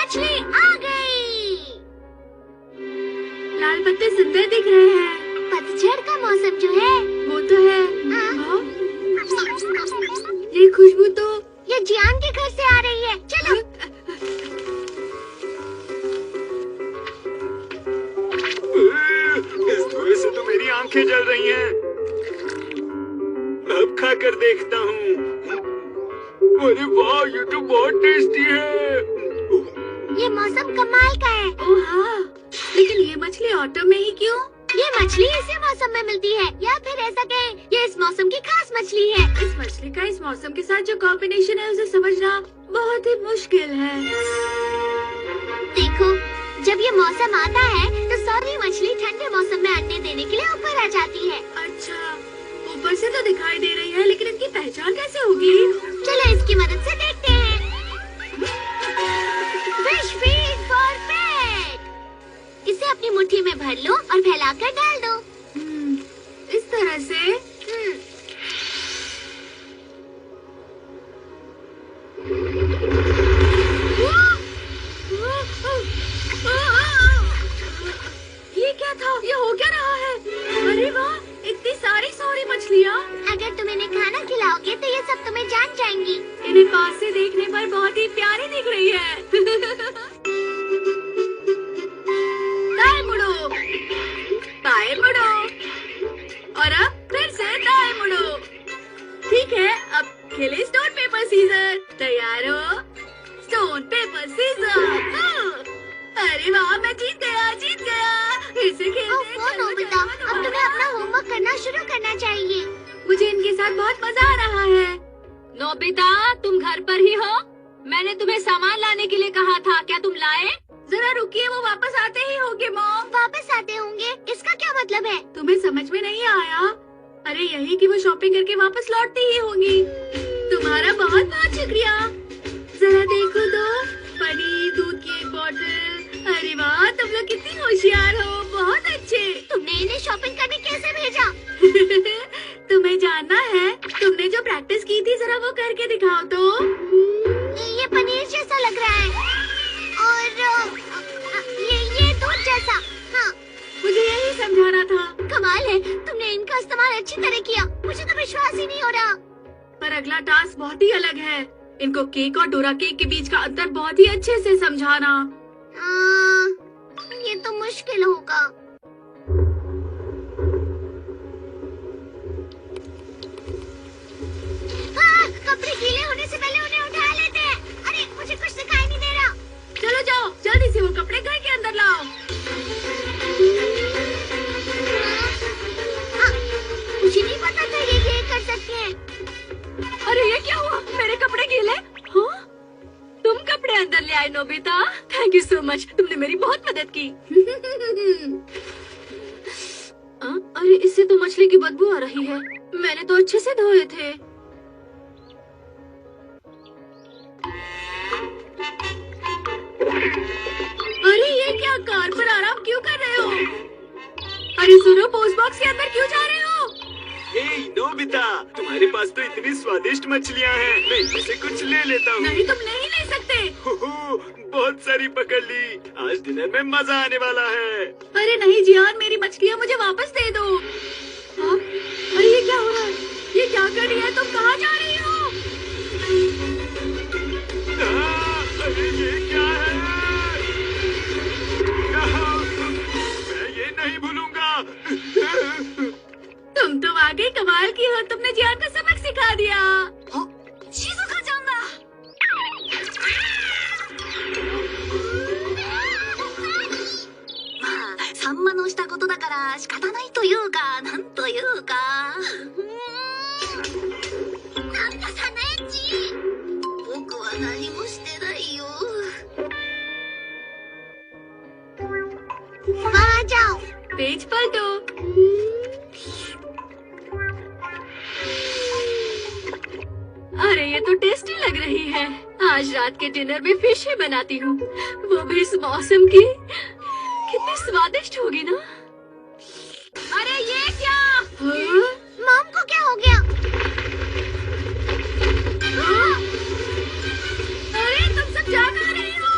मछली आ गई। लाल पत्ते सुंदर दिख रहे हैं। पतझड़ का मौसम जो है वो तो है। हाँ? ये खुशबू तो ये जियान के घर से आ रही है। चलो। इस धुएं से तो मेरी आंखें जल रही हैं। अब खाकर देखता हूँ। अरे वाह, ये तो बहुत टेस्टी है। ये मौसम कमाल का है। ओह हाँ, लेकिन ये मछली ऑटो में ही क्यों? ये मछली इसी मौसम में मिलती है, या फिर ऐसा कहें ये इस मौसम की खास मछली है। इस मछली का इस मौसम के साथ जो कॉम्बिनेशन है उसे समझना बहुत ही मुश्किल है। देखो, जब ये मौसम आता है तो सारी मछली ठंडे मौसम में अंडे देने के लिए ऊपर आ जाती है। अच्छा, ऊपर से तो दिखाई दे रही है, लेकिन इनकी पहचान कैसे होगी? चलो इसकी मदद से देखते हैं। फिश फीड फॉर पेट। इसे अपनी मुट्ठी में भर लो और फैलाकर डाल दो। इस तरह से। ये क्या था? ये हो क्या रहा है? अरे वाह, इतनी सारी मछलियाँ। अगर तुम इन्हें खाना खिलाओगे तो ये सब तुम्हें जान जाएंगी। इन्हें पास से देखने पर बहुत ही प्यारी दिख रही है। दाएं मुड़ो, बाएं मुड़ो, और अब फिर से दाएं मुड़ो। ठीक है, अब खेले स्टोन पेपर सीजर। तैयार हो? Stone paper scissor. अरे वाह, मैं जीत गया। फिर से खेलते हैं। नोबिता, अब तुम्हें अपना होमवर्क करना शुरू करना चाहिए। मुझे इनके साथ बहुत मजा आ रहा है। नोबिता, तुम घर पर ही हो? मैंने तुम्हें सामान लाने के लिए कहा था, क्या तुम लाए? जरा रुकिए, वो वापस आते ही होंगे मॉम। वापस आते होंगे? इसका क्या मतलब है? तुम्हें समझ में नहीं आया? अरे यही कि वो शॉपिंग करके वापस लौटती ही होंगी। तुम्हारा बहुत बहुत शुक्रिया। जरा देखो तो, पनीर, दूध की एक बोतल। अरे वाह, तुम लोग कितनी होशियार हो, बहुत अच्छे। तुमने इन्हें शॉपिंग करने कैसे भेजा? तुम्हें जानना है? तुमने जो प्रैक्टिस की थी, जरा वो करके दिखाओ तो। ये पनीर जैसा लग रहा है, और ये दूध जैसा। हाँ, मुझे यही समझाना था। कमाल है, तुमने इनका इस्तेमाल अच्छी तरह किया। मुझे तो विश्वास ही नहीं हो रहा। पर अगला टास्क बहुत ही अलग है। इनको केक और डोरा केक के बीच का अंतर बहुत ही अच्छे से समझाना। ये तो मुश्किल होगा। कपड़े गीले होने से पहले उन्हें उठा लेते हैं। अरे मुझे कुछ दिखाई नहीं दे रहा। चलो जाओ, जल्दी से वो कपड़े घर के अंदर लाओ। मुझे नहीं पता था ये कर सकते हैं। अरे ये क्या हुआ? मेरे कपड़े गीले? हाँ? तुम कपड़े अंदर ले आए Nobita. Thank you so much, तुमने मेरी बहुत मदद की। अरे इससे तो मछली की बदबू आ रही है। मैंने तो अच्छे से धोए थे। अरे ये क्या, कार पर आराम क्यों कर रहे हो? अरे सुनो, पोस्ट बॉक्स के अंदर क्यों जा रहे हो? हे नोबिता, तुम्हारे पास तो इतनी स्वादिष्ट मछलियाँ हैं, मैं इनमें से कुछ ले लेता हूँ। नहीं, तुम नहीं ले सकते। हो, बहुत सारी पकड़ ली। आज डिनर में मजा आने वाला है। अरे नहीं जियान, मेरी मछलियाँ मुझे वापस दे दो। हाँ? अरे ये क्या हो रहा है? ये क्या कर रही है? तुम कहाँ जा रही हो? अरे ये क्या है? मैं ये नहीं भूलूंगा। तुम तो वाकई कमाल की हो। तुमने जियान को सबक सिखा दिया। शिज़ुका जाना। サンマのしたことだから仕方ないというか、なんというか。なんだサネッチ。僕は何もしてないよ。वहाँ जाओ। पेज पलटो। अरे ये तो टेस्टी लग रही है। आज रात के डिनर में फिश ही बनाती हूँ, वो भी इस मौसम की। कितनी स्वादिष्ट होगी ना। अरे ये क्या? हाँ? मॉम को क्या हो गया? हाँ? अरे तुम सब जा कहाँ रही हो?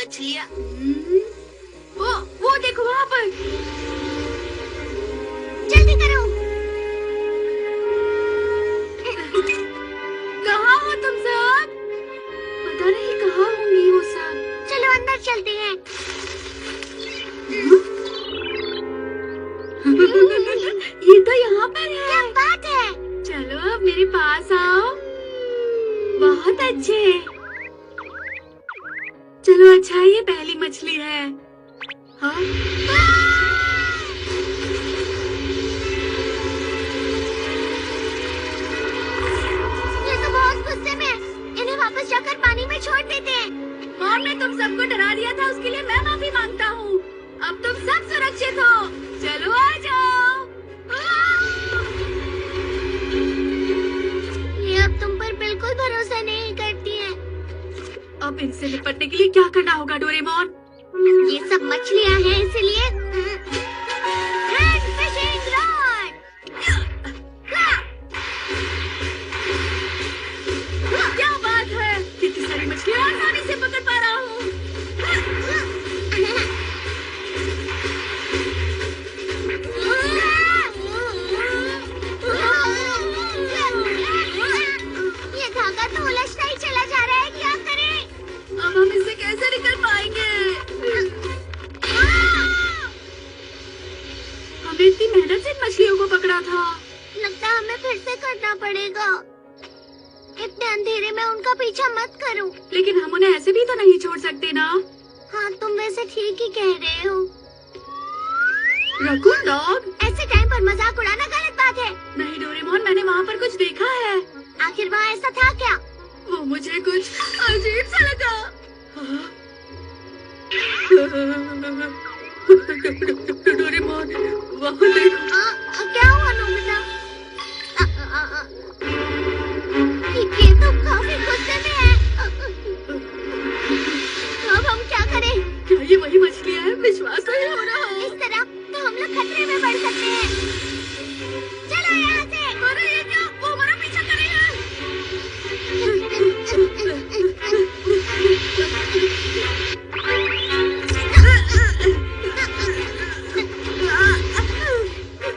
मछलियाँ। वो देखो वहाँ पर। जल्दी करो। कहाँ हो तुम सब? पता नहीं कहाँ होंगी वो सब। चलो अंदर चलते हैं। ये तो यहाँ पर है। क्या बात है? चलो अब मेरे पास आओ। बहुत अच्छे। चलो अच्छा ये पहली मछली है। हाँ? ये तो बहुत गुस्से में है। इन्हें वापस जाकर पानी में छोड़ देते हैं। मॉम ने तुम सबको डरा दिया था, उसके लिए मैं माफी मांगता हूँ। अब तुम सब सुरक्षित हो। चलो आ जाओ। ये अब तुम पर बिल्कुल भरोसा नहीं करती है। अब इनसे निपटने के लिए क्या करना होगा डोरेमोन? ये सब मछलियाँ हैं इसलिए हैंड फिशिंग रॉड। क्या बात है, कितनी सारी मछलियाँ आसानी से पकड़ पा रहा हूँ। ये धागा तो उलझता ही चला जा रहा है, क्या करें? अब हम इससे कैसे निकल पाएंगे? हमने इतनी मेहनत से इन मछलियों को पकड़ा था। लगता है हमें फिर से करना पड़ेगा। इतने अंधेरे में उनका पीछा मत करो। लेकिन हम उन्हें ऐसे भी तो नहीं छोड़ सकते ना। हाँ तुम वैसे ठीक ही कह रहे हो। रकून डॉग, ऐसे टाइम पर मजाक उड़ाना गलत बात है। नहीं डोरेमोन, मैंने वहाँ पर कुछ देखा है। आखिर वहाँ ऐसा था क्या? वो मुझे कुछ अजीब सा लगा। डोरेमोन, वहाँ देखो। क्या हुआ नोबिता? ये तो काफी गुस्से में है। अब हम क्या करें? क्या ये वही मछलियाँ हैं? विश्वास नहीं हो रहा। इस तरह तो हम लोग खतरे में पड़ सकते हैं। चलो यहाँ से। अरे ये क्या? वो हमारा पीछा कर रही है।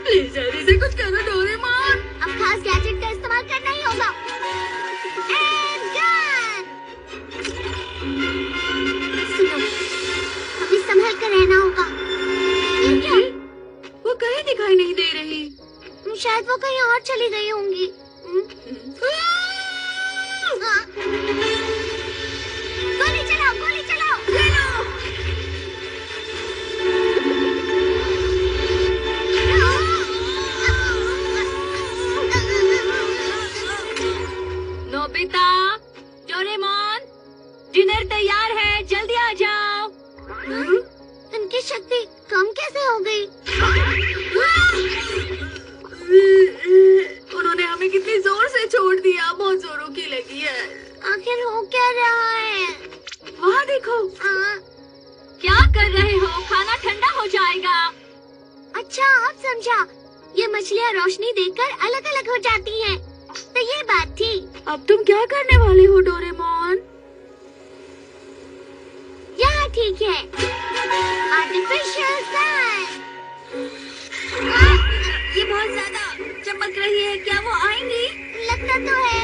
प्लीज जल्दी से कुछ करो डोरेमोन। अब खास गैजेट का इस्तेमाल करना ही होगा। And gun. सुनो, अभी संभल कर रहना होगा। ये क्या? वो कहीं दिखाई नहीं दे रही। शायद वो कहीं और चली गई होंगी। गोली चलाओ, गोली चलाओ। ले लो। नोबिता, डोरेमोन, डिनर तैयार है, जल्दी आ जाओ। इनकी शक्ति कम कैसे हो गई? उन्होंने हमें कितनी जोर से छोड़ दिया, बहुत जोरों की लगी है। आखिर हो क्या रहा है? वहाँ देखो। क्या कर रहे हो? खाना ठंडा हो जाएगा। अच्छा अब समझा, ये मछलियाँ रोशनी देखकर अलग अलग हो जाती हैं। तो ये बात थी। अब तुम क्या करने वाले हो डोरेमोन? यहाँ ठीक है। Artificial sun. ये बहुत ज्यादा चमक रही है, क्या वो आएंगी? लगता तो है।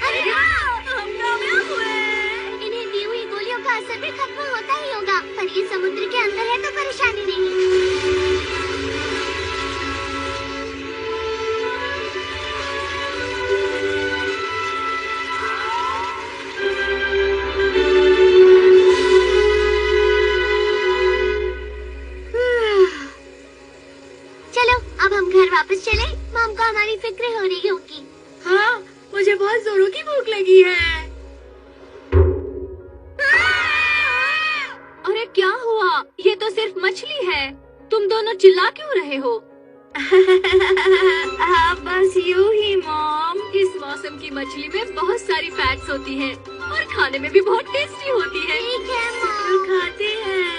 अरे हाँ, हम कामयाब हुए। इन्हें दी हुई गोलियों का असर भी खत्म होता ही होगा। पर ये समुद्र के अंदर है तो परेशानी नहीं। चलो अब हम घर वापस चले। मॉम को हमारी फिक्र हो रही होगी। हाँ, मुझे बहुत जोरों की भूख लगी है। अरे क्या हुआ? ये तो सिर्फ मछली है। तुम दोनों चिल्ला क्यों रहे हो? बस यूं ही मॉम। इस मौसम की मछली में बहुत सारी फैट्स होती हैं और खाने में भी बहुत टेस्टी होती है। ठीक है मॉम। तो खाते हैं।